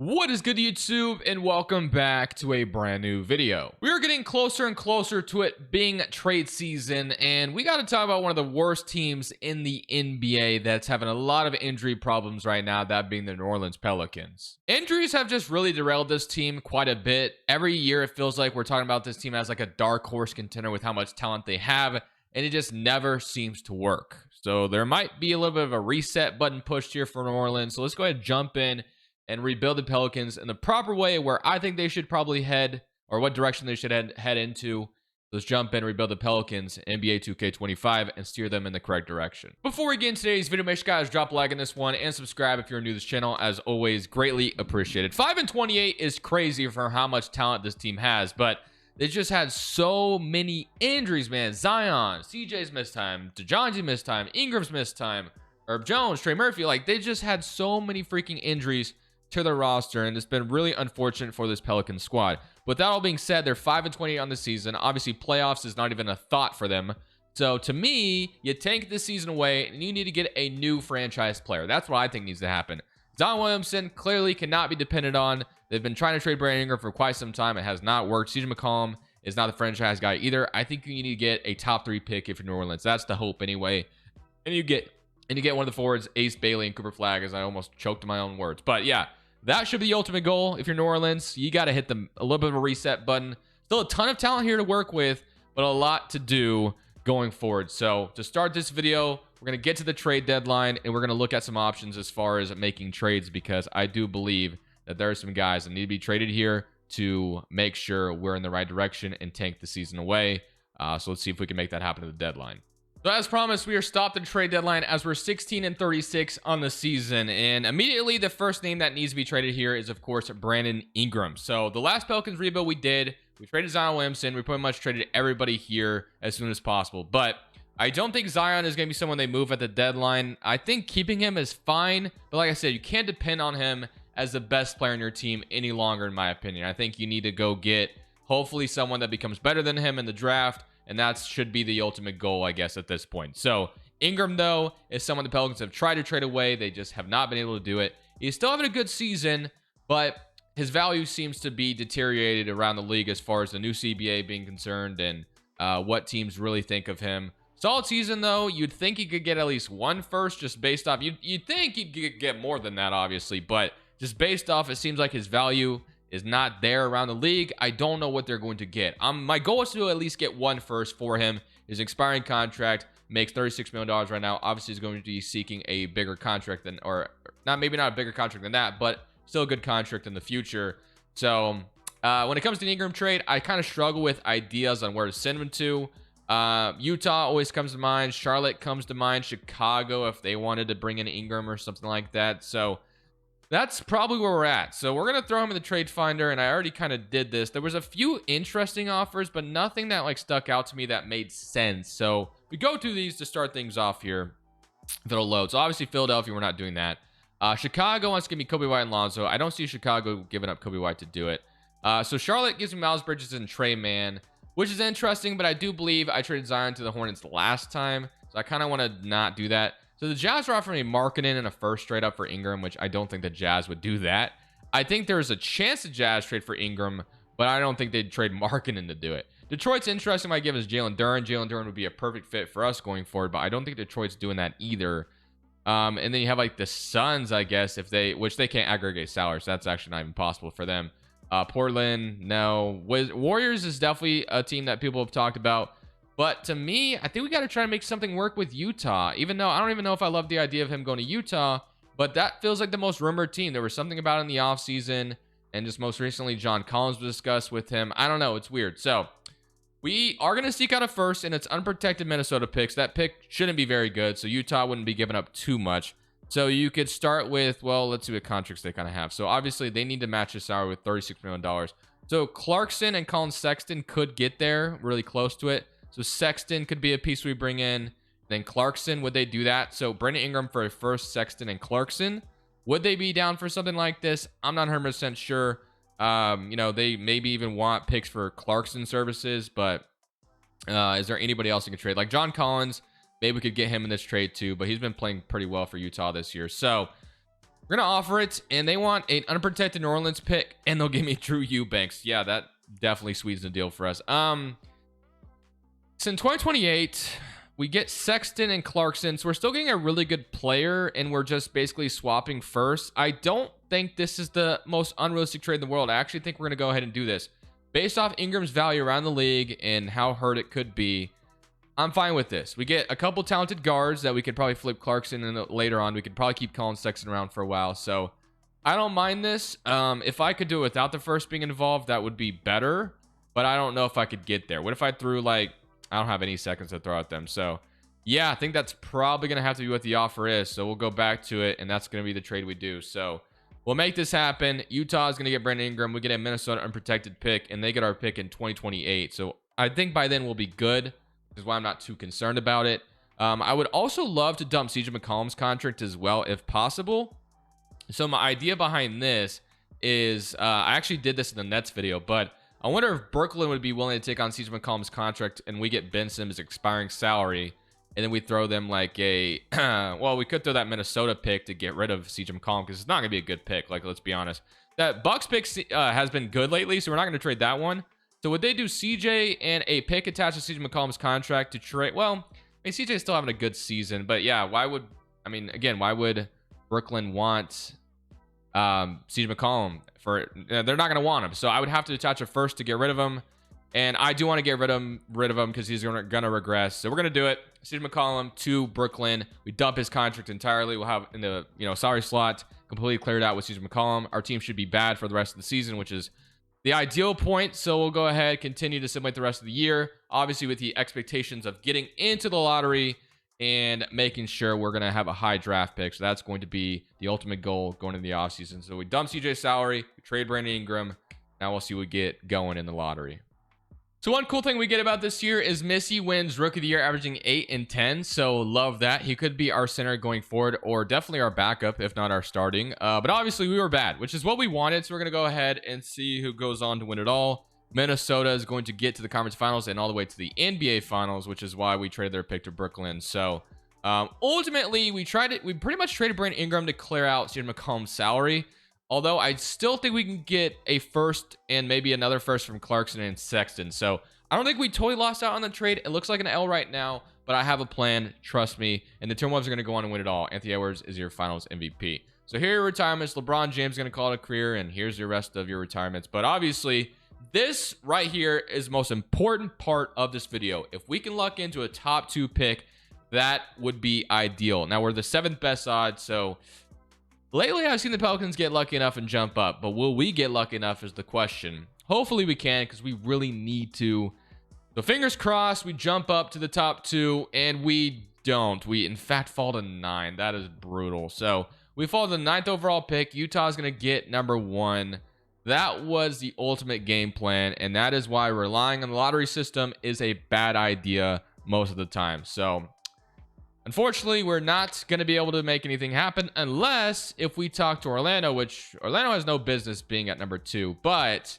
What is good, YouTube, and welcome back to a brand new video. We are getting closer and closer to it being trade season, and we got to talk about one of the worst teams in the NBA that's having a lot of injury problems right now, that being the New Orleans Pelicans. Injuries have just really derailed this team quite a bit. Every year it feels like we're talking about this team as like a dark horse contender with how much talent they have, and it just never seems to work. So there might be a little bit of a reset button pushed here for New Orleans. So let's go ahead and jump in and rebuild the Pelicans in the proper way, where I think they should probably head, or what direction they should head into. Let's jump in, rebuild the Pelicans, NBA 2K25, and steer them in the correct direction. Before we get into today's video, make sure guys drop a like on this one and subscribe if you're new to this channel. As always, greatly appreciated. 5-28 is crazy for how much talent this team has, but they just had so many injuries, man. Zion, CJ's missed time, DeJounte missed time, Ingram's missed time, Herb Jones, Trey Murphy. Like, they just had so many freaking injuries to their roster, and it's been really unfortunate for this Pelicans squad. With that all being said, they're 5-28 on the season. Obviously, playoffs is not even a thought for them. So to me, you tank this season away, and you need to get a new franchise player. That's what I think needs to happen. Zion Williamson clearly cannot be depended on. They've been trying to trade Brandon Ingram for quite some time. It has not worked. CJ McCollum is not the franchise guy either. I think you need to get a top 3 pick if you're New Orleans. That's the hope anyway. And you get one of the forwards, Ace Bailey and Cooper Flagg, as I almost choked my own words. But yeah, that should be the ultimate goal. If you're New Orleans, you got to hit a little bit of a reset button. Still a ton of talent here to work with, but a lot to do going forward. So to start this video, we're going to get to the trade deadline, and we're going to look at some options as far as making trades, because I do believe that there are some guys that need to be traded here to make sure we're in the right direction and tank the season away. So let's see if we can make that happen at the deadline. So as promised, we are stopped at the trade deadline as we're 16-36 on the season. And immediately the first name that needs to be traded here is, of course, Brandon Ingram. So the last Pelicans rebuild we traded Zion Williamson. We pretty much traded everybody here as soon as possible. But I don't think Zion is going to be someone they move at the deadline. I think keeping him is fine. But like I said, you can't depend on him as the best player in your team any longer, in my opinion. I think you need to go get, hopefully, someone that becomes better than him in the draft. And that should be the ultimate goal, I guess, at this point. So Ingram, though, is someone the Pelicans have tried to trade away. They just have not been able to do it. He's still having a good season, but his value seems to be deteriorated around the league as far as the new CBA being concerned and what teams really think of him. Solid season, though. You'd think he could get at least one first, just based off. You'd think he'd get more than that, obviously, but just based off, it seems like his value is not there around the league. I don't know what they're going to get. My goal is to at least get one first for him. His expiring contract makes $36 million right now. Obviously, he's going to be seeking a bigger contract than, or not, maybe not a bigger contract than that, but still a good contract in the future. So when it comes to the Ingram trade, I kind of struggle with ideas on where to send him to. Utah always comes to mind. Charlotte comes to mind. Chicago, if they wanted to bring in Ingram or something like that. So that's probably where we're at. So we're going to throw him in the trade finder, and I already kind of did this. There was a few interesting offers, but nothing that like stuck out to me that made sense. So we go through these to start things off here. If it'll load. So obviously Philadelphia, we're not doing that. Chicago wants to give me Kobe White and Lonzo. I don't see Chicago giving up Kobe White to do it. So Charlotte gives me Miles Bridges and Trey Mann, which is interesting, but I do believe I traded Zion to the Hornets last time. So I kind of want to not do that. So the Jazz are offering me Markkanen and a first straight up for Ingram, which I don't think the Jazz would do that. I think there's a chance the Jazz trade for Ingram, but I don't think they'd trade Markkanen to do it. Detroit's interesting. Might give us Jalen Duren. Jalen Duren would be a perfect fit for us going forward, but I don't think Detroit's doing that either. And then you have like the Suns, I guess, which they can't aggregate salaries. So that's actually not even possible for them. Portland, no. Warriors is definitely a team that people have talked about. But to me, I think we got to try to make something work with Utah, even though I don't even know if I love the idea of him going to Utah, but that feels like the most rumored team. There was something about it in the offseason, and just most recently, John Collins was discussed with him. I don't know. It's weird. So we are going to seek out a first, and it's unprotected Minnesota picks. That pick shouldn't be very good, so Utah wouldn't be giving up too much. So you could start with, well, let's see what contracts they kind of have. So obviously, they need to match his salary with $36 million. So Clarkson and Colin Sexton could get there really close to it. So Sexton could be a piece we bring in. Then Clarkson, would they do that? So Brandon Ingram for a first, Sexton and Clarkson. Would they be down for something like this? I'm not 100% sure. You know, they maybe even want picks for Clarkson services, but is there anybody else you can trade? Like John Collins, maybe we could get him in this trade too, but he's been playing pretty well for Utah this year. So We're gonna offer it, and they want an unprotected New Orleans pick, and they'll give me Drew Eubanks. Yeah, that definitely sweetens the deal for us. So in 2028, we get Sexton and Clarkson, so we're still getting a really good player, and we're just basically swapping first. I don't think this is the most unrealistic trade in the world. I actually think we're gonna go ahead and do this based off Ingram's value around the league and how hurt it could be. I'm fine with this. We get a couple talented guards that we could probably flip Clarkson, and later on we could probably keep Colin Sexton around for a while. So I don't mind this. If I could do it without the first being involved, that would be better, but I don't know if I could get there. What if I threw, like, I don't have any seconds to throw at them. So yeah, I think that's probably going to have to be what the offer is. So we'll go back to it, and that's going to be the trade we do. So we'll make this happen. Utah is going to get Brandon Ingram. We get a Minnesota unprotected pick, and they get our pick in 2028. So I think by then we'll be good, which is why I'm not too concerned about it. I would also love to dump CJ McCollum's contract as well, if possible. So my idea behind this is, I actually did this in the Nets video, but I wonder if Brooklyn would be willing to take on CJ McCollum's contract, and we get Ben Simmons' expiring salary, and then we throw them like a well, we could throw that Minnesota pick to get rid of CJ McCollum, because it's not gonna be a good pick. Like, let's be honest, that Bucks pick has been good lately, so we're not gonna trade that one. So would they do CJ and a pick attached to CJ McCollum's contract to trade? Well, I mean, CJ's still having a good season, but yeah, why would, I mean, again, why would Brooklyn want CJ McCollum? For they're not going to want him, so I would have to attach a first to get rid of him, and I do want to get rid of him because he's going to regress. So we're going to do it. CJ McCollum to Brooklyn. We dump his contract entirely. We'll have in the salary slot completely cleared out with CJ McCollum. Our team should be bad for the rest of the season, which is the ideal point. So we'll go ahead, continue to simulate the rest of the year, obviously with the expectations of getting into the lottery and making sure we're going to have a high draft pick. So that's going to be the ultimate goal going into the offseason. So we dump CJ's salary, we trade Brandon Ingram. Now we'll see what we get going in the lottery. So one cool thing we get about this year is Missy wins Rookie of the Year, averaging 8 and 10. So love that. He could be our center going forward, or definitely our backup, if not our starting. But obviously we were bad, which is what we wanted. So we're going to go ahead and see who goes on to win it all. Minnesota is going to get to the conference finals and all the way to the NBA finals, which is why we traded their pick to Brooklyn. So ultimately, we pretty much traded Brandon Ingram to clear out CJ McCollum's salary. Although I still think we can get a first and maybe another first from Clarkson and Sexton. So I don't think we totally lost out on the trade. It looks like an L right now, but I have a plan. Trust me. And the Timberwolves are going to go on and win it all. Anthony Edwards is your finals MVP. So here are your retirements. LeBron James is going to call it a career, and here's your rest of your retirements. But obviously, this right here is the most important part of this video. If we can luck into a top 2 pick, that would be ideal. Now, we're the 7th best odds, so lately I've seen the Pelicans get lucky enough and jump up, but will we get lucky enough is the question. Hopefully we can, because we really need to. So fingers crossed we jump up to the top 2, and we don't. We, in fact, fall to 9. That is brutal. So we fall to the 9th overall pick. Utah is going to get number 1. That was the ultimate game plan, and that is why relying on the lottery system is a bad idea most of the time. So unfortunately, we're not going to be able to make anything happen unless if we talk to Orlando, which Orlando has no business being at number 2. But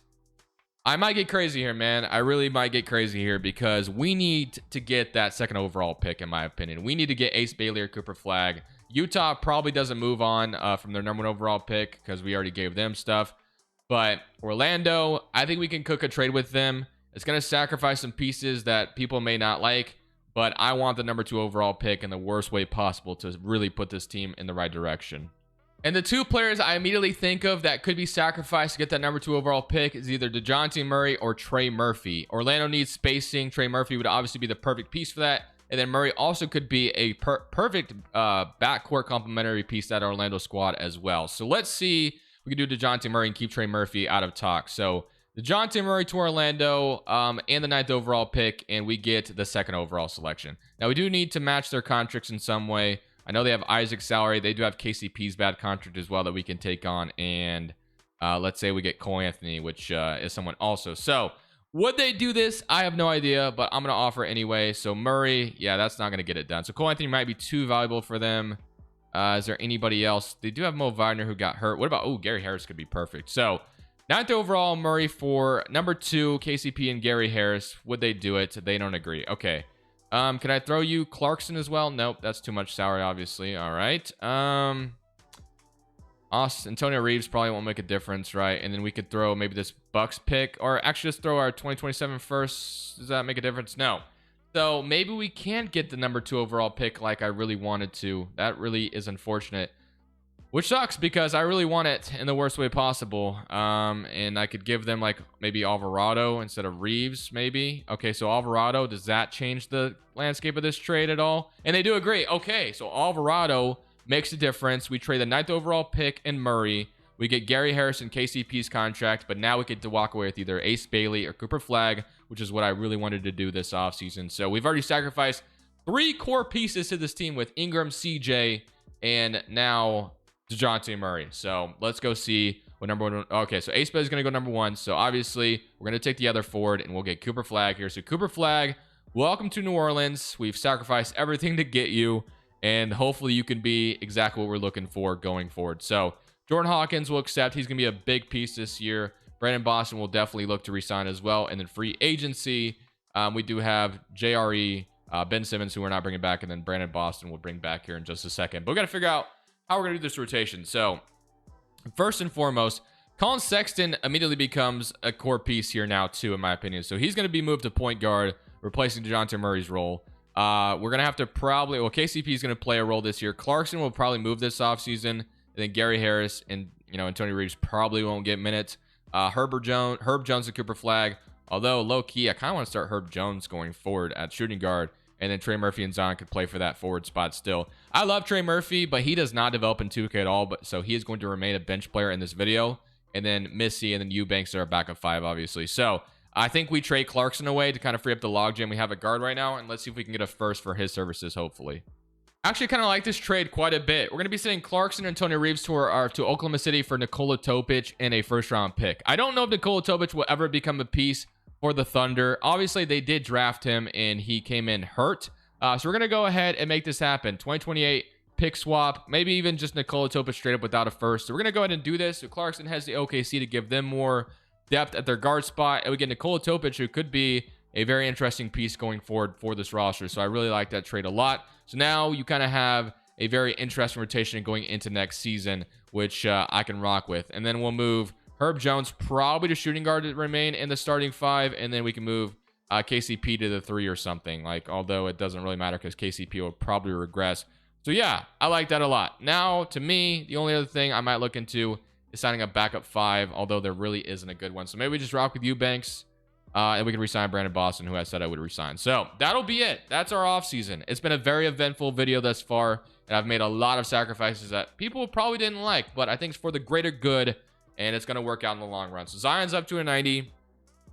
I might get crazy here, man. I really might get crazy here, because we need to get that 2nd overall pick, in my opinion. We need to get Ace Bailey or Cooper Flagg. Utah probably doesn't move on from their number 1 overall pick, because we already gave them stuff. But Orlando, I think we can cook a trade with them. It's going to sacrifice some pieces that people may not like, but I want the number 2 overall pick in the worst way possible to really put this team in the right direction. And the 2 players I immediately think of that could be sacrificed to get that number 2 overall pick is either DeJounte Murray or Trey Murphy. Orlando needs spacing. Trey Murphy would obviously be the perfect piece for that. And then Murray also could be a perfect backcourt complementary piece to that Orlando squad as well. So let's see. We can do DeJounte Murray and keep Trey Murphy out of talk. So DeJounte Murray to Orlando and the 9th overall pick, and we get the 2nd overall selection. Now, we do need to match their contracts in some way. I know they have Isaac's salary. They do have KCP's bad contract as well that we can take on. And let's say we get Cole Anthony, which is someone also. So would they do this? I have no idea, but I'm going to offer anyway. So Murray, yeah, that's not going to get it done. So Cole Anthony might be too valuable for them. Is there anybody else? They do have Mo Wagner, who got hurt. What about, oh, Gary Harris could be perfect. So 9th overall, Murray for number 2, KCP and Gary Harris. Would they do it? They don't agree. Okay. Can I throw you Clarkson as well? Nope, that's too much salary, obviously. All right. Antonio Reeves probably won't make a difference, right? And then we could throw maybe this Bucks pick, or actually just throw our 2027 first. Does that make a difference? No. So maybe we can't get the number 2 overall pick like I really wanted to. That really is unfortunate, which sucks because I really want it in the worst way possible. And I could give them like maybe Alvarado instead of Reeves, maybe. Okay, so Alvarado, does that change the landscape of this trade at all? And they do agree. Okay, so Alvarado makes a difference. We trade the 9th overall pick and Murray. We get Gary Harris and KCP's contract, but now we get to walk away with either Ace Bailey or Cooper Flagg, which is what I really wanted to do this offseason. So we've already sacrificed 3 core pieces to this team with Ingram, CJ, and now DeJounte Murray. So let's go see what number 1. Okay, so Ace Bailey is going to go number 1. So obviously we're going to take the other forward and we'll get Cooper Flagg here. So Cooper Flagg, welcome to New Orleans. We've sacrificed everything to get you, and hopefully you can be exactly what we're looking for going forward. So Jordan Hawkins will accept. He's going to be a big piece this year. Brandon Boston will definitely look to resign as well. And then free agency, we do have JRE, Ben Simmons, who we're not bringing back, and then Brandon Boston will bring back here in just a second. But we got to figure out how we're going to do this rotation. So first and foremost, Colin Sexton immediately becomes a core piece here now too, in my opinion. So he's going to be moved to point guard, replacing DeJounte Murray's role. We're going to have to probably, well, KCP is going to play a role this year. Clarkson will probably move this offseason. And then Gary Harris and, Antonio Reeves probably won't get minutes. Herb Jones and Cooper Flagg. Although low-key, I kind of want to start Herb Jones going forward at shooting guard. And then Trey Murphy and Zion could play for that forward spot still. I love Trey Murphy, but he does not develop in 2K at all. So he is going to remain a bench player in this video. And then Missy and then Eubanks are a backup 5, obviously. So I think we trade Clarkson away to kind of free up the logjam we have at guard right now. And let's see if we can get a first for his services, hopefully. Actually, kind of like this trade quite a bit. We're going to be sending Clarkson and Antonio Reeves to Oklahoma City for Nikola Topic and a first-round pick. I don't know if Nikola Topic will ever become a piece for the Thunder. Obviously, they did draft him, and he came in hurt. So we're going to go ahead and make this happen. 2028 pick swap, maybe even just Nikola Topic straight up without a first. So we're going to go ahead and do this. So Clarkson has the OKC to give them more depth at their guard spot. And we get Nikola Topic, who could be a very interesting piece going forward for this roster. So I really like that trade a lot. So now you kind of have a very interesting rotation going into next season, which I can rock with. And then we'll move Herb Jones probably to shooting guard to remain in the starting 5. And then we can move KCP to the 3 or something. Although it doesn't really matter because KCP will probably regress. So yeah, I like that a lot. Now, to me, the only other thing I might look into is signing a backup 5, although there really isn't a good one. So maybe we just rock with Eubanks. And we can resign Brandon Boston, who I said I would resign. So that'll be it. That's our offseason. It's been a very eventful video thus far, and I've made a lot of sacrifices that people probably didn't like, but I think it's for the greater good, and it's going to work out in the long run. So Zion's up to a 90,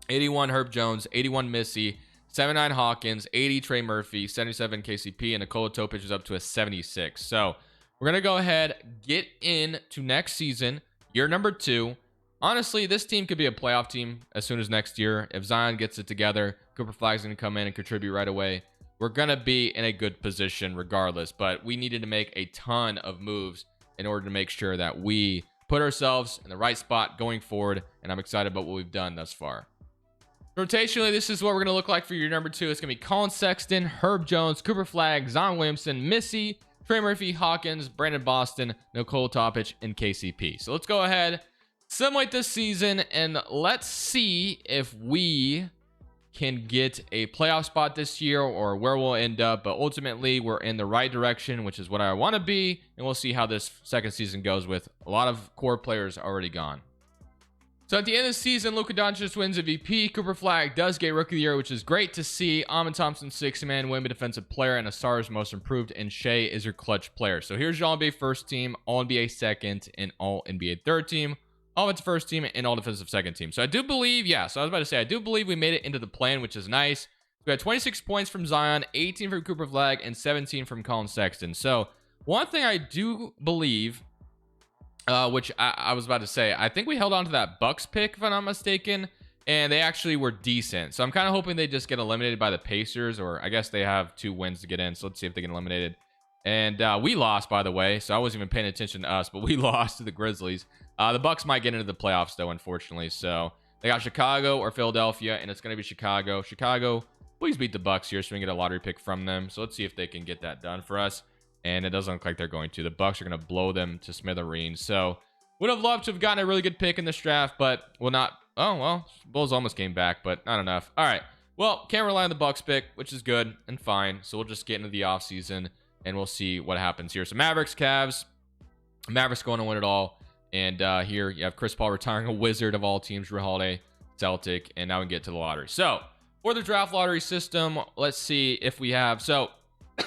81 Herb Jones, 81 Missy, 79 Hawkins, 80 Trey Murphy, 77 KCP, and Nikola Topic is up to a 76. So we're going to go ahead, get into next season, year number 2. Honestly, this team could be a playoff team as soon as next year. If Zion gets it together, Cooper Flagg's going to come in and contribute right away. We're going to be in a good position regardless, but we needed to make a ton of moves in order to make sure that we put ourselves in the right spot going forward, and I'm excited about what we've done thus far. Rotationally, this is what we're going to look like for year number 2. It's going to be Colin Sexton, Herb Jones, Cooper Flagg, Zion Williamson, Missy, Trey Murphy, Hawkins, Brandon Boston, Nikola Topic, and KCP. So let's go ahead, simulate this season, and let's see if we can get a playoff spot this year or where we'll end up. But ultimately, we're in the right direction, which is what I want to be, and we'll see how this second season goes with a lot of core players already gone. So at the end of the season, Luka Doncic wins MVP. Cooper Flagg does get Rookie of the Year, which is great to see. Amin Thompson, 6-man, Wemby Defensive Player, and Asar's Most Improved, and Shea is your clutch player. So here's your All-NBA first team, All-NBA second, and All-NBA third team. Offensive first team and all defensive second team. So I do believe, I was about to say, I do believe we made it into the plan, which is nice. We had 26 points from Zion, 18 from Cooper Flagg, and 17 from Colin Sexton. So one thing I do believe, which I was about to say, I think we held on to that Bucks pick, if I'm not mistaken, and they actually were decent. So I'm kind of hoping they just get eliminated by the Pacers, or I guess they have 2 wins to get in. So let's see if they get eliminated. And we lost, by the way, so I wasn't even paying attention to us, but we lost to the Grizzlies. The Bucks might get into the playoffs, though, unfortunately. So they got Chicago or Philadelphia, and it's going to be Chicago. Chicago, please beat the Bucks here so we can get a lottery pick from them. So let's see if they can get that done for us. And it doesn't look like they're going to. The Bucks are going to blow them to smithereens. So Would have loved to have gotten a really good pick in this draft, but will not. Oh, well, Bulls almost came back, but not enough. All right. Well, can't rely on the Bucks pick, which is good and fine. So we'll just get into the offseason and we'll see what happens here. So Mavericks, Cavs. Mavericks going to win it all. And here you have Chris Paul retiring a Wizard of all teams, Jrue Holiday, Celtic, and now we get to the lottery. So for the draft lottery system, let's see if we have. So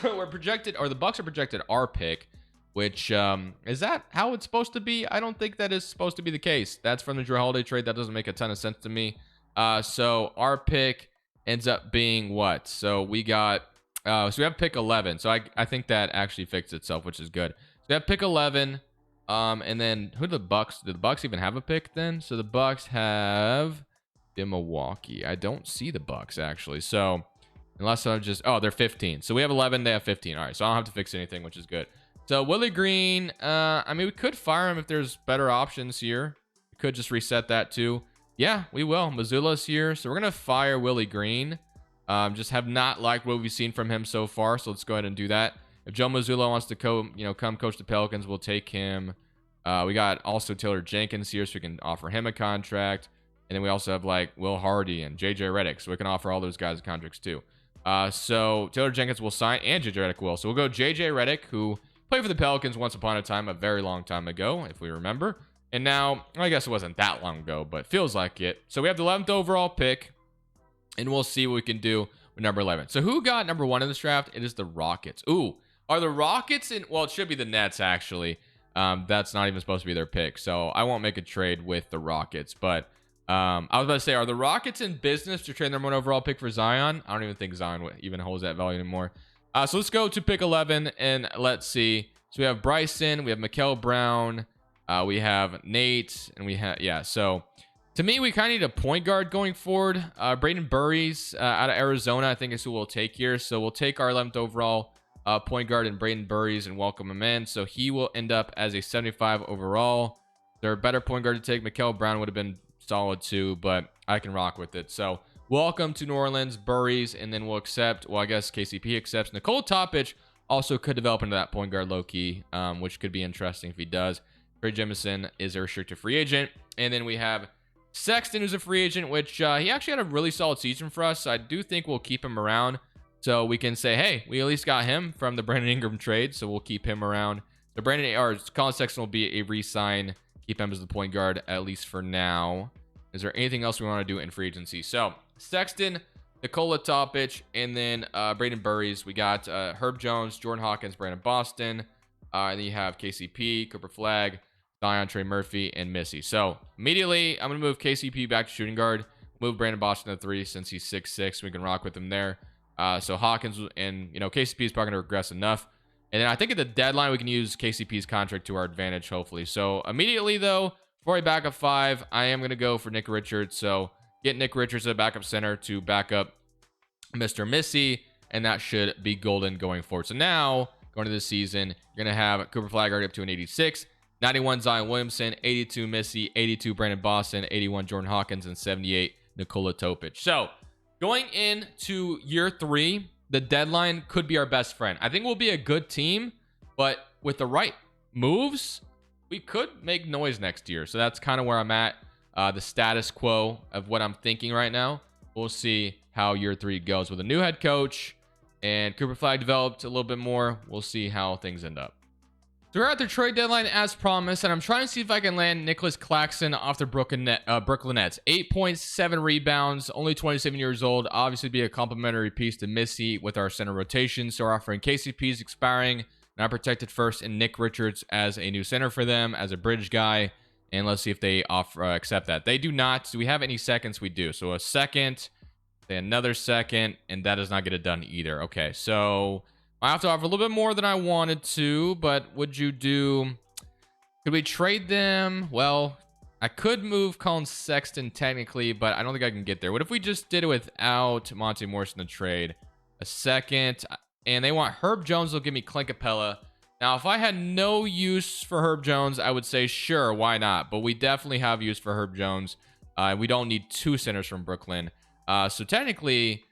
we're projected, or the Bucks are projected our pick, which is that how it's supposed to be? I don't think that is supposed to be the case. That's from the Jrue Holiday trade. That doesn't make a ton of sense to me. So our pick ends up being what? So we got, so we have pick 11. So I think that actually fixed itself, which is good. So we have pick 11. And then who do the Bucks? Did the Bucks even have a pick then? So the Bucks have the Milwaukee. I don't see the Bucks actually. So unless I'm just, oh, they're 15. So we have 11. They have 15. All right. So I don't have to fix anything, which is good. So Willie Green, I mean, we could fire him if there's better options here. We could just reset that too. Yeah, we will. Missoula's here. So we're going to fire Willie Green. Just have not liked what we've seen from him so far. So let's go ahead and do that. If Joe Mazzulla wants to come coach the Pelicans, we'll take him. We got also Taylor Jenkins here, so we can offer him a contract. And then we also have like Will Hardy and JJ Redick, so we can offer all those guys contracts too. So Taylor Jenkins will sign, and JJ Redick will. So we'll go JJ Redick, who played for the Pelicans once upon a time, a very long time ago, if we remember. And now, I guess it wasn't that long ago, but feels like it. So we have the 11th overall pick, and we'll see what we can do with number 11. So who got number 1 in this draft? It is the Rockets. Ooh. Are the Rockets in? Well, it should be the Nets, actually. That's not even supposed to be their pick. So I won't make a trade with the Rockets. But I was about to say, are the Rockets in business to trade their 1 overall pick for Zion? I don't even think Zion even holds that value anymore. So let's go to pick 11 and let's see. So we have Bryson. We have Mikael Brown. We have Nate. And we have, yeah. So to me, we kind of need a point guard going forward. Braden Burries out of Arizona, I think is who we'll take here. So we'll take our 11th overall point guard and Braden Burries and welcome him in. So he will end up as a 75 overall. They're a better point guard to take. Mikael Brown would have been solid too, but I can rock with it. So welcome to New Orleans, Burries, and then we'll accept, well, I guess KCP accepts. Nikola Topic also could develop into that point guard low-key, which could be interesting if he does. Trey Jemison is a restricted free agent. And then we have Sexton, who's a free agent, which he actually had a really solid season for us. So I do think we'll keep him around. So we can say, hey, we at least got him from the Brandon Ingram trade, so we'll keep him around. So Colin Sexton will be a re-sign. Keep him as the point guard, at least for now. Is there anything else we want to do in free agency? So Sexton, Nikola Topic, and then Braden Burries. We got Herb Jones, Jordan Hawkins, Brandon Boston. And then you have KCP, Cooper Flag, Zion, Trey Murphy, and Missy. So immediately, I'm going to move KCP back to shooting guard. Move Brandon Boston to 3 since he's 6'6". We can rock with him there. So Hawkins and, KCP is probably going to regress enough. And then I think at the deadline, we can use KCP's contract to our advantage, hopefully. So immediately, though, for a backup 5, I am going to go for Nick Richards. So get Nick Richards as a backup center to back up Mr. Missy, and that should be golden going forward. So now, going to this season, you're going to have Cooper Flag up to an 86, 91 Zion Williamson, 82 Missy, 82 Brandon Boston, 81 Jordan Hawkins, and 78 Nikola Topic. So going into year 3, the deadline could be our best friend. I think we'll be a good team, but with the right moves, we could make noise next year. So that's kind of where I'm at, the status quo of what I'm thinking right now. We'll see how year 3 goes with a new head coach, and Cooper Flag developed a little bit more. We'll see how things end up. So we're at the trade deadline as promised, and I'm trying to see if I can land Nicholas Claxton off the Brooklyn Nets. 8.7 rebounds, only 27 years old. Obviously be a complementary piece to Missy with our center rotation. So we're offering KCP's expiring, and I protected first, and Nick Richards as a new center for them, as a bridge guy. And let's see if they accept that. They do not. Do we have any seconds? We do. So a second, then another second, and that does not get it done either. Okay, so I have to offer a little bit more than I wanted to, but would you do... Could we trade them? Well, I could move Colin Sexton technically, but I don't think I can get there. What if we just did it without Monte Morris in the trade? A second, and they want Herb Jones. They'll give me Clint Capella. Now, if I had no use for Herb Jones, I would say, sure, why not? But we definitely have use for Herb Jones. We don't need 2 centers from Brooklyn. So technically...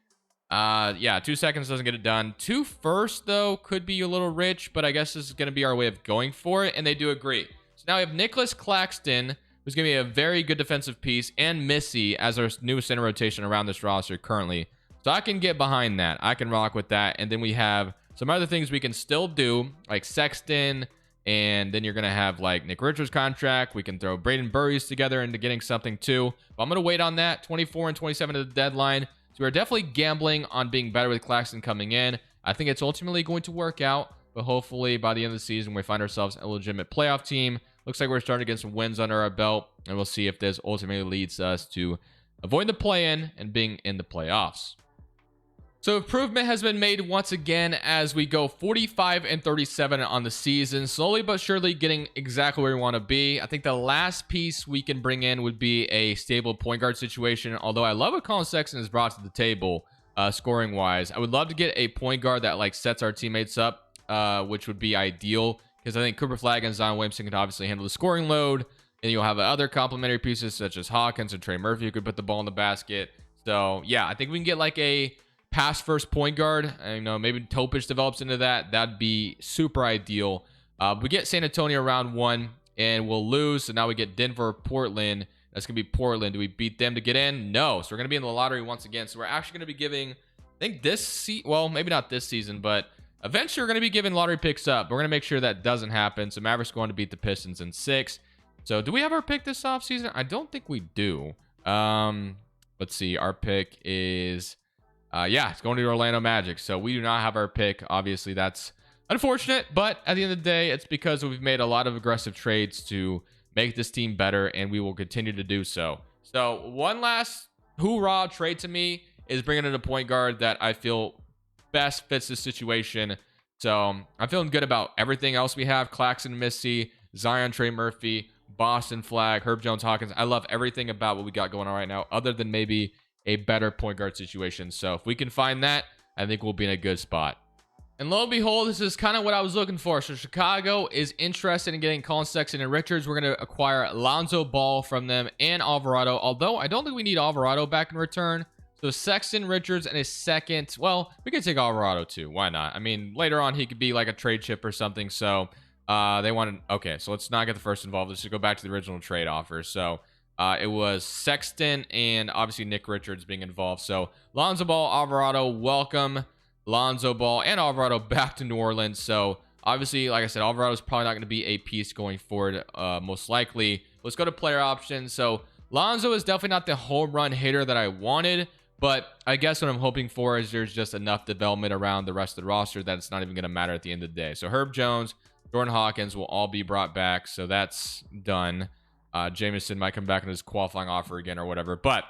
yeah, 2 seconds doesn't get it done. 2 first, though, could be a little rich, but I guess this is going to be our way of going for it, and they do agree. So Now we have Nicholas Claxton, who's going to be a very good defensive piece, and Missy as our newest center rotation around this roster currently. So I can get behind that. I can rock with that. And then we have some other things we can still do, like Sexton, and then you're going to have like Nick Richards' contract. We can throw Braden Burries together into getting something too. But I'm going to wait on that. 24 and 27 to the deadline. So we're definitely gambling on being better with Claxton coming in. I think it's ultimately going to work out. But hopefully by the end of the season, we find ourselves a legitimate playoff team. Looks like we're starting to get some wins under our belt. And we'll see if this ultimately leads us to avoid the play-in and being in the playoffs. So improvement has been made once again as we go 45 and 37 on the season, slowly but surely getting exactly where we want to be. I think the last piece we can bring in would be a stable point guard situation, although I love what Colin Sexton has brought to the table scoring wise. I would love to get a point guard that like sets our teammates up, which would be ideal, because I think Cooper Flagg and Zion Williamson can obviously handle the scoring load, and you'll have other complementary pieces such as Hawkins and Trey Murphy who could put the ball in the basket. So yeah, I think we can get like a pass first point guard. You know, maybe Topic develops into that. That'd be super ideal. We get San Antonio round 1 and we'll lose. So now we get Denver, Portland. That's gonna be Portland. Do we beat them to get in? No. So we're gonna be in the lottery once again. So we're actually gonna be giving, I think well, maybe not this season, but eventually we're gonna be giving lottery picks up. We're gonna make sure that doesn't happen. So Mavericks going to beat the Pistons in 6. So do we have our pick this offseason? I don't think we do. Let's see. Our pick is yeah, it's going to Orlando Magic. So we do not have our pick. Obviously, that's unfortunate. But at the end of the day, it's because we've made a lot of aggressive trades to make this team better, and we will continue to do so. So one last hoorah trade to me is bringing in a point guard that I feel best fits this situation. So I'm feeling good about everything else we have. Claxton, Missy, Zion, Trey Murphy, Boston Flag, Herb Jones, Hawkins. I love everything about what we got going on right now, other than maybe a better point guard situation. So if we can find that, I think we'll be in a good spot. And lo and behold, this is kind of what I was looking for. So Chicago is interested in getting Colin Sexton and Richards. We're going to acquire Lonzo Ball from them and Alvarado, although I don't think we need Alvarado back in return. So Sexton, Richards, and a second. Well, we could take Alvarado too. Why not? I mean, later on, he could be like a trade chip or something. So they wanted, okay, so let's not get the first involved. Let's just go back to the original trade offer. So it was Sexton and obviously Nick Richards being involved. So Lonzo Ball, Alvarado, welcome Lonzo Ball and Alvarado back to New Orleans. So obviously, like I said, Alvarado is probably not going to be a piece going forward, most likely. Let's go to player options. So Lonzo is definitely not the home run hitter that I wanted, but I guess what I'm hoping for is there's just enough development around the rest of the roster that it's not even going to matter at the end of the day. So Herb Jones, Jordan Hawkins will all be brought back. So that's done. Jameson might come back in his qualifying offer again or whatever, but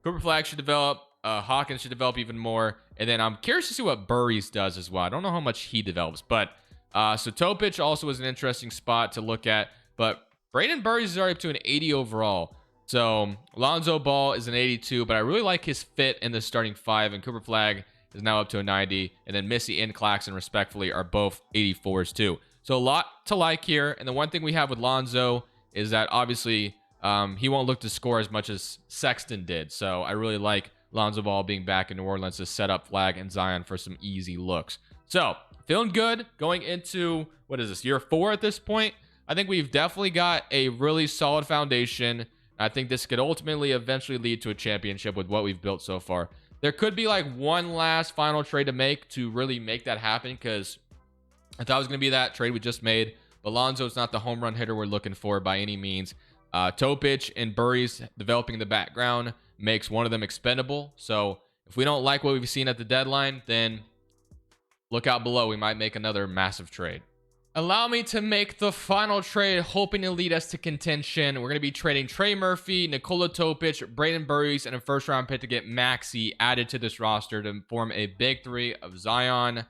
Cooper Flagg should develop. Hawkins should develop even more. And then I'm curious to see what Burries does as well. I don't know how much he develops, but so Topic also was an interesting spot to look at, but Braden Burries is already up to an 80 overall. So Lonzo Ball is an 82, but I really like his fit in the starting 5, and Cooper Flagg is now up to a 90, and then Missy and Claxton respectfully are both 84s too. So a lot to like here. And the one thing we have with Lonzo is that obviously he won't look to score as much as Sexton did. So I really like Lonzo Ball being back in New Orleans to set up Flagg and Zion for some easy looks. So feeling good going into, what is this, year 4 at this point? I think we've definitely got a really solid foundation. I think this could ultimately eventually lead to a championship with what we've built so far. There could be like one last final trade to make to really make that happen, because I thought it was going to be that trade we just made. But Lonzo is not the home run hitter we're looking for by any means. Topic and Burries developing in the background makes one of them expendable. So if we don't like what we've seen at the deadline, then look out below. We might make another massive trade. Allow me to make the final trade, hoping to lead us to contention. We're going to be trading Trey Murphy, Nikola Topic, Braden Burries, and a first-round pick to get Maxey added to this roster to form a big 3 of Zion,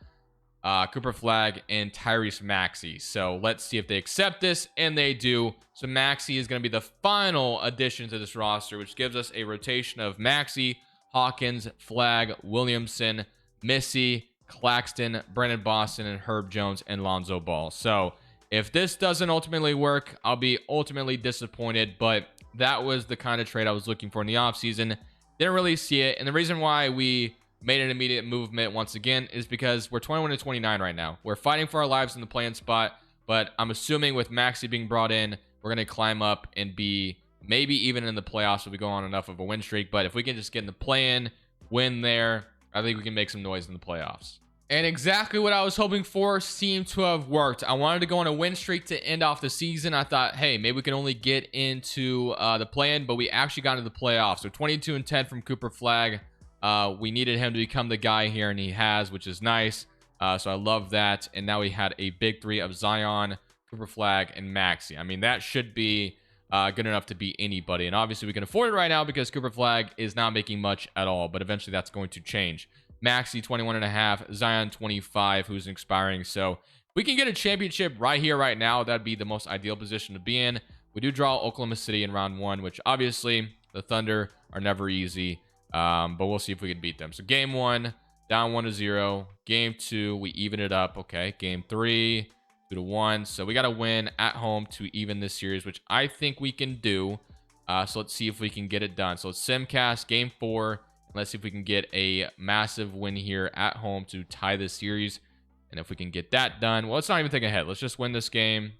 Cooper Flagg, and Tyrese Maxey. So let's see if they accept this, and they do. So Maxey is going to be the final addition to this roster, which gives us a rotation of Maxey, Hawkins, Flagg, Williamson, Missy, Claxton, Brandon Boston, and Herb Jones, and Lonzo Ball. So if this doesn't ultimately work, I'll be ultimately disappointed, but that was the kind of trade I was looking for in the offseason. Didn't really see it, and the reason why we made an immediate movement once again is because we're 21 and 29 right now. We're fighting for our lives in the play-in spot. But I'm assuming with Maxey being brought in, we're going to climb up and be maybe even in the playoffs if we go on enough of a win streak. But if we can just get in the play-in, win there, I think we can make some noise in the playoffs. And exactly what I was hoping for seemed to have worked. I wanted to go on a win streak to end off the season. I thought, hey, maybe we can only get into the play-in, but we actually got into the playoffs. So 22-10 from Cooper Flag. We needed him to become the guy here, and he has, which is nice. So I love that. And now we had a big three of Zion, Cooper Flag, and Maxey. I mean, that should be good enough to beat anybody. And obviously we can afford it right now because Cooper Flag is not making much at all, but eventually that's going to change. Maxey 21.5, Zion 25, who's expiring. So if we can get a championship right here, right now, that'd be the most ideal position to be in. We do draw Oklahoma City in round 1, which obviously the Thunder are never easy, but we'll see if we can beat them. So game 1, down 1-0. Game 2, we even it up. Okay, game 3, 2-1. So we got to win at home to even this series, which I think we can do. So let's see if we can get it done. So let's simcast game 4. Let's see if we can get a massive win here at home to tie this series. And if we can get that done, well, let's not even think ahead. Let's just win this game.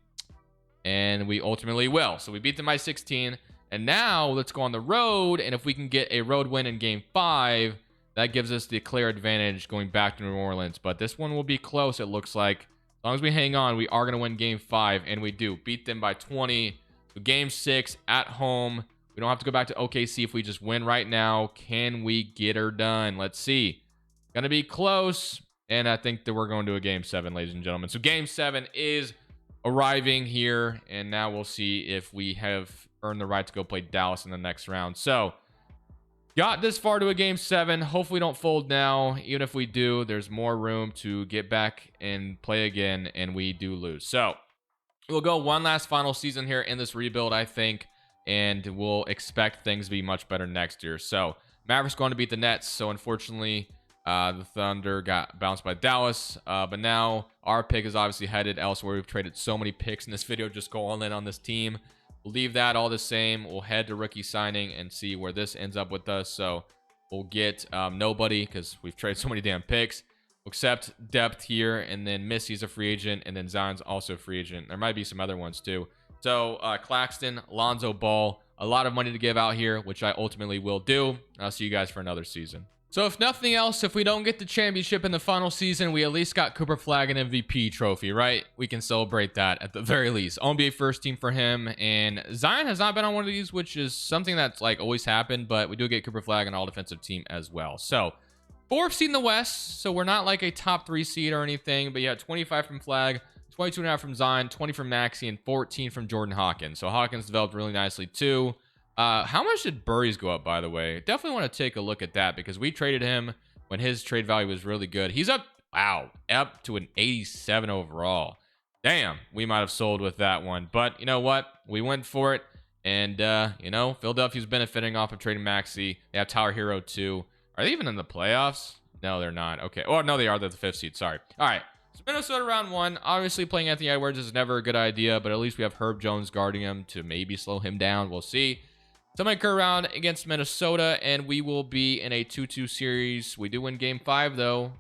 And we ultimately will. So we beat them by 16. And now let's go on the road. And if we can get a road win in game 5, that gives us the clear advantage going back to New Orleans. But this one will be close, it looks like. As long as we hang on, we are going to win game 5. And we do. Beat them by 20. So game 6 at home. We don't have to go back to OKC if we just win right now. Can we get her done? Let's see. Gonna be close. And I think that we're going to a game 7, ladies and gentlemen. So game 7 is arriving here. And now we'll see if we have earned the right to go play Dallas in the next round. So got this far to a game 7. Hopefully we don't fold now. Even if we do, there's more room to get back and play again. And we do lose. So we'll go one last final season here in this rebuild, I think. And we'll expect things to be much better next year. So Mavericks going to beat the Nets. So unfortunately, the Thunder got bounced by Dallas. But now our pick is obviously headed elsewhere. We've traded so many picks in this video. Just go all in on this team. We'll leave that all the same. We'll head to rookie signing and see where this ends up with us. So we'll get nobody because we've traded so many damn picks. We'll accept depth here. And then Missy's a free agent. And then Zion's also a free agent. There might be some other ones too. So Claxton, Lonzo Ball, a lot of money to give out here, which I ultimately will do. I'll see you guys for another season. So if nothing else, if we don't get the championship in the final season, we at least got Cooper Flag an MVP trophy, right? We can celebrate that at the very least. NBA first team for him. And Zion has not been on one of these, which is something that's like always happened, but we do get Cooper Flag an all defensive team as well. So 4th seed in the West. So we're not like a top 3 seed or anything, but yeah, 25 from Flag. 22.5 from Zion, 20 from Maxey, and 14 from Jordan Hawkins. So Hawkins developed really nicely too. How much did Burries go up, by the way? Definitely want to take a look at that because we traded him when his trade value was really good. He's up, wow, up to an 87 overall. Damn, we might have sold with that one. But you know what? We went for it. And, you know, Philadelphia's benefiting off of trading Maxey. They have Tower Hero too. Are they even in the playoffs? No, they're not. Okay. Oh, no, they are. They're the 5th seed. Sorry. All right. So Minnesota round 1. Obviously, playing Anthony Edwards is never a good idea, but at least we have Herb Jones guarding him to maybe slow him down. We'll see. Semi-cur round against Minnesota, and we will be in a 2-2 series. We do win game 5, though.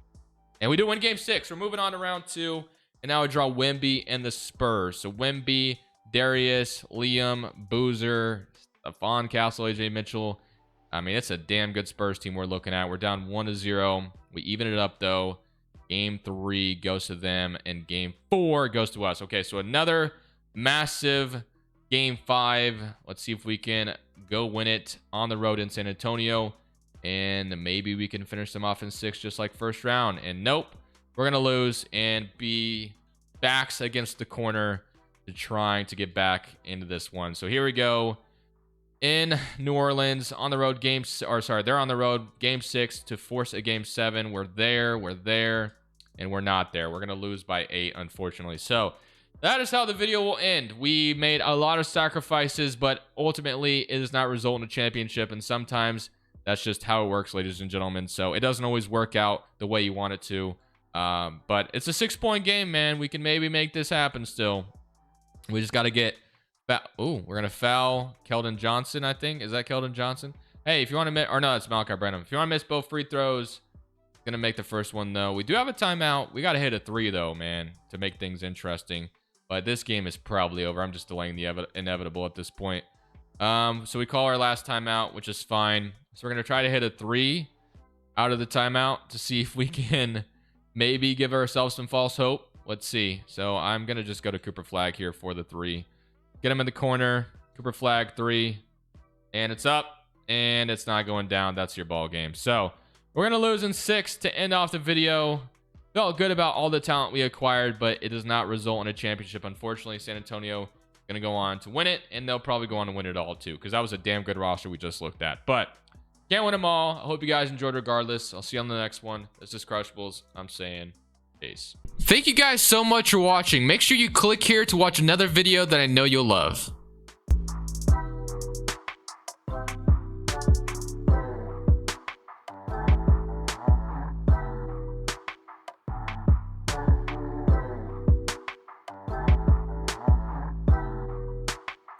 And we do win game 6. We're moving on to round 2. And now I draw Wemby and the Spurs. So Wemby, Darius, Liam, Boozer, Stephon Castle, AJ Mitchell. I mean, it's a damn good Spurs team we're looking at. We're down 1-0. We even it up, though. Game 3 goes to them, and game 4 goes to us. Okay, so another massive game 5. Let's see if we can go win it on the road in San Antonio, and maybe we can finish them off in 6 just like first round. And nope, we're gonna lose and be backs against the corner to trying to get back into this one. So here we go in New Orleans on the road they're on the road game 6 to force a game 7. We're there, and we're not there. We're gonna lose by 8, unfortunately. So that is how the video will end. We made a lot of sacrifices, but ultimately it does not result in a championship, and sometimes that's just how it works, ladies and gentlemen. So it doesn't always work out the way you want it to, but it's a 6-point game, man. We can maybe make this happen still. We just got to get we're gonna foul Keldon Johnson, I think. Is that Keldon Johnson? Hey, if you want to miss, or no, that's Malachi Branham. If you want to miss both free throws, gonna make the first one though. We do have a timeout. We got to hit a 3 though, man, to make things interesting. but this game is probably over. I'm just delaying the inevitable at this point. So we call our last timeout, which is fine. So we're going to try to hit a 3 out of the timeout to see if we can maybe give ourselves some false hope. Let's see. So I'm going to just go to Cooper Flag here for the 3. Get him in the corner. Cooper Flag 3. And it's up. And it's not going down. That's your ball game. So we're going to lose in 6 to end off the video. Felt good about all the talent we acquired, but it does not result in a championship. Unfortunately, San Antonio going to go on to win it, and they'll probably go on to win it all too, because that was a damn good roster we just looked at. But can't win them all. I hope you guys enjoyed regardless. I'll see you on the next one. This is Crushables. I'm saying peace. Thank you guys so much for watching. Make sure you click here to watch another video that I know you'll love.